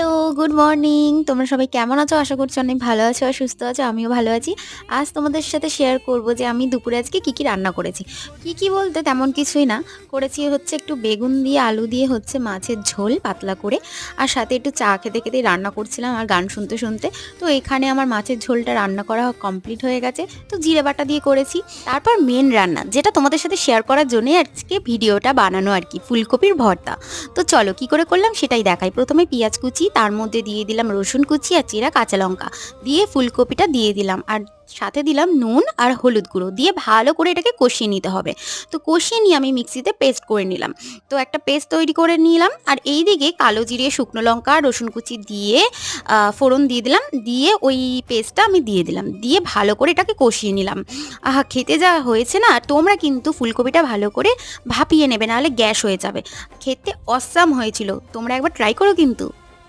Hello, good morning. তোমরা সবাই কেমন আছো? আশা করছি অনেক ভালো আছো আর সুস্থ আছো। আমিও ভালো আছি। আজ তোমাদের সাথে শেয়ার করব যে আমি দুপুরে আজকে কি রান্না করেছি। কি বলতে তেমন কিছুই না। করেছি হচ্ছে একটু বেগুন দিয়ে আলু দিয়ে হচ্ছে মাছের ঝোল পাতলা করে। আর সাথে একটু চা খেতে রান্না করছিলাম আর গান শুনতে। তো এখানে আমার মাছের ঝোলটা রান্না করা কমপ্লিট হয়ে গেছে। তো জিরে বাটা দিয়ে করেছি। তারপর মেন রান্না যেটা তোমাদের সাথে শেয়ার করার জন্যই আজকে ভিডিওটা বানানো আরকি, ফুলকপির ভর্তা। তো চলো কি করে করলাম সেটাই দেখাই। প্রথমে পেঁয়াজ কুচি, তার মধ্যে দিয়ে দিলাম রসুন কুচি আর চেরা কাঁচা লঙ্কা, দিয়ে ফুলকপিটা দিয়ে দিলাম আর সাথে দিলাম নুন আর হলুদ গুঁড়ো দিয়ে ভালো করে এটাকে কষিয়ে নিতে হবে। তো কষিয়ে নিয়ে আমি মিক্সিতে পেস্ট করে নিলাম। তো একটা পেস্ট তৈরি করে নিলাম আর এই দিকে কালো জিরে, শুকনো লঙ্কা, রসুন কুচি দিয়ে ফোড়ন দিয়ে দিলাম, দিয়ে ওই পেস্টটা আমি দিয়ে দিলাম, দিয়ে ভালো করে এটাকে কষিয়ে নিলাম। আহা, খেতে যা হয়েছে না! তোমরা কিন্তু ফুলকপিটা ভালো করে ভাপিয়ে নেবে, নাহলে গ্যাস হয়ে যাবে। খেতে অসাম হয়েছিল, তোমরা একবার ট্রাই করো কিন্তু।